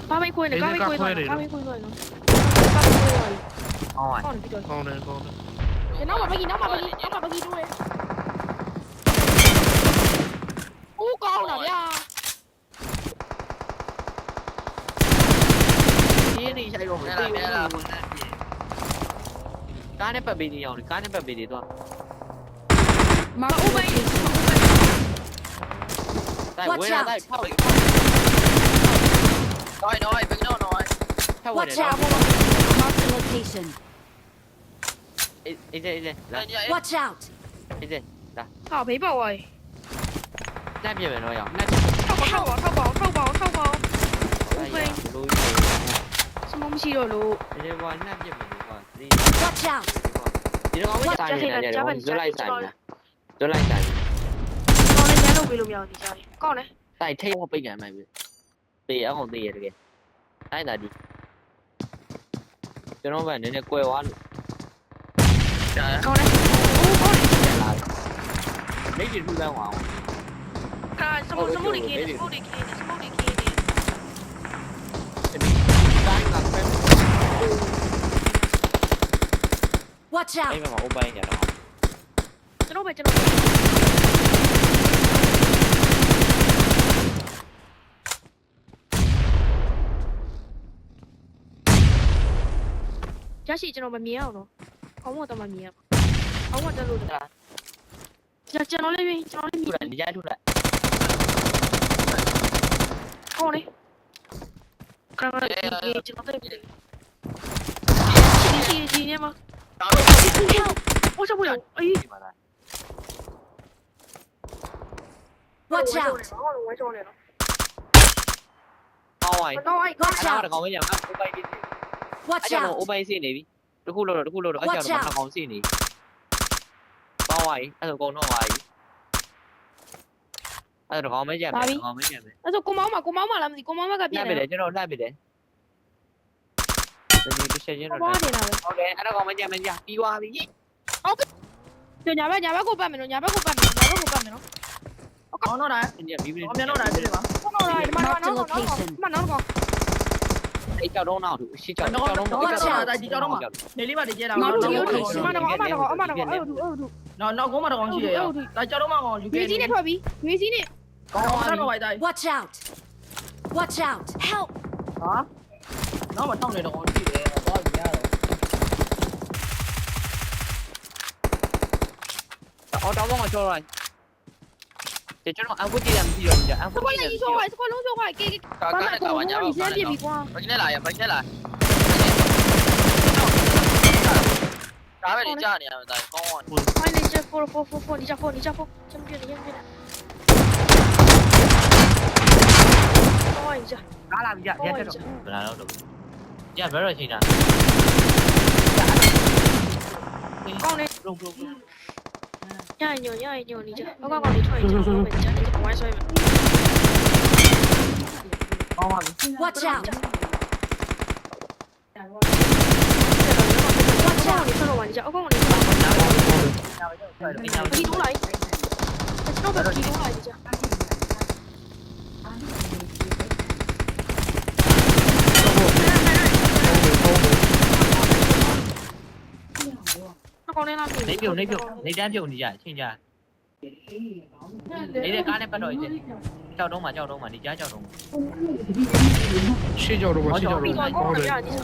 ကားမိတ်ခွေးနေကားမိတ်ခွေးသွားကားမိတ်ခွေးသွားနော်ကောင်းတယ်ပြီးတော့ ကောင်းတယ် နောက်မှာပကြီးတွေ့ဦးကောင်းတာဗျာ ဒီနေ့ဆိုင်တော့မသိဘူးကားနဲ့ပတ်ပေးနေအောင်ကားနဲ့ပတ်ပေးနေတော့ မာဦးပိုင် တိုက်ဝဲလာတိုက်ဖောက်လိုက်น้อยเป็นน้อยถ้าวัน Watch เดี๋ยว out! Mark the location. เอ๊ะ Watch out! เอ๊ะ ဟာဘေးပေါက်သွားပြီ တက်ပြမယ်တော့ရအောင်တက် ထောက်ပါဦးဦးပိုင်စမမရှိတော့လို့ ဒီဘောနှက်ပြမယ်ကွာဒီ Watch out! ဒီတော့ဝိစားနေတယ်ဇွတ်လိုက်ဆိုင်လားဇွတ်လိုက်ဆိုင် ကောင်းတယ်ညလုံးပေးလို့မရဘူးဒီကြားလေးကောင်းတယ် တိုက်ထိတ်ဟောပိတ်ကန်မှပြီတေးအောင်တေးရတကယ်တိုင်းတာဒီကျွန်တော်ကနည်းနည်းကွယ်သွားလို့ကြာ ကောင်းတယ်ဦးကောင်းတယ် လာမိတ်ကြီးထူလန်းအောင် ကာစမုတ်တွေခင်းနေတိုင်းကဖက် Watch အဲ့ out! မှာအိုပိုင်းကြတော့ ကျွန်တော်ရရှိကျွန်တော်မမြင်အောင်နော်ခေါင်းမတော့မမြင်အောင်ခေါင်းမတက်လို့ကျွန်တော်လေးမြင် ထူလိုက်နေကြထူလိုက် ကောင်းလေကာမကျွန်တော်တက်ပြီဒီနေမှာโอ้ชอบพูดอ่ะအေး ဒီမှာလား Watch out! ဝဲကြောနေနော် အောင်းဝိုင်း တော့အဲ့ Watch အဲ့ out! ဒါကောင်မရမှာအိုပိုင်းနေပြီ Watch အဲ့ကြောင့် out! အိုပိုင်းစီနေပြီတခုလို့အဲ့ကြောင့်တော့ကောင်စီနေပေါင်းဝိုင်းအဲ့ဒါကောင်တော့ဝိုင်းအဲ့ဒါကောင်မကြက်မယ်ကောင်မကြက်မယ် အဲ့ဆိုကိုမောင်းမလားမသိကိုမောင်းမကပြ လှ န် ပ် နေ ပြီလေကျွန်တော်လှပ်ပြီလေဒီတစ်ချက်ချင်းတော့ ဘာနေတာလဲ ဟုတ်တယ်အဲ့ဒါကောင်မကြက်မကြပြီးသွားပြီ ညာဘက်ကိုပတ်မယ်နော်နော် ကောင်းတော့တာ ညက်ပြီးပြီ ကောင်းမြန်တော့တာပြည့်ပါ ကောင်းတော့ဒီမှာနော်ကော အဲ့ကြောက်တော့နောက်ရှစ်ကြောက် တော့ ကြောက်တော့ တော့တာဒီကြောက်တော့မှနေလေးပါတည်ကြတာ နော် တော့ ဒီ တော့ ဒီမှာနော်အမနော်အဲ့ဒူ နောက်ကုန်းမှာတော့ကောင်းရှိရရောဒါကြောက်တော့မှကောင်းလူ ရွေး ကြီး ကြီးနဲ့ထွက်ပြီးရွေးကြီးနဲ့ ကောင်းတော့ဝိုက်တိုင်း Watch out! Watch out! Help! ဟာနောက်မှတောင်းနေတော့ကောင်းရှိတယ်တော့ရတော့ အော်တော့ကောင်ကျော်လိုက်ကျွန်တော်အဝတ်တည်းမရှိတော့ဘူးအဝ စ တ် ကွာ တည်း လေးဆိုးစကွာလုံးဆိုးကေ ကာကာနဲ့ကာဝညာပါ ပြန်ပြပြီကွာ ဘာနဲ့လာရဘာနဲ့လာဒါပဲကြာနေရမှာဒါကောင်းအောင် ဖိုင်လေးချက်4ဒီချက်4ချမ်းပြည့်နေတော့ကြ ကားလာပြီကြရက်တော့ဘယ်လာတော့ကြဘယ်တော့ချိန်တာ ကောင်းနေ လုံး ညနေကြဘောကောင်းလေးထွက်ရင်ကျွန်တော်ပဲကြားနေဝိုင်းဆွဲမယ် ကောင်းပါပြီ Watch out! ဒီဆောင်းဝိုင်းကြအကောင်လေးဒီတော့လိုက်ကျွန်တော်ပဲဒီတော့လိုက်ကြကောင်းနေလား နေပြုတ်နေတန်းပြုတ်နေကြအချင်းကြနေတဲ့ကားနဲ့ပတ်တော့ကြောက်တော့မှဒီကြားကြောက်တော့ ရှေ့ကြောက်တော့ရှေ့ကြောက် ပြီး တော့ တော့ကောင်း ဟုတ် နေ တယ် ရတယ်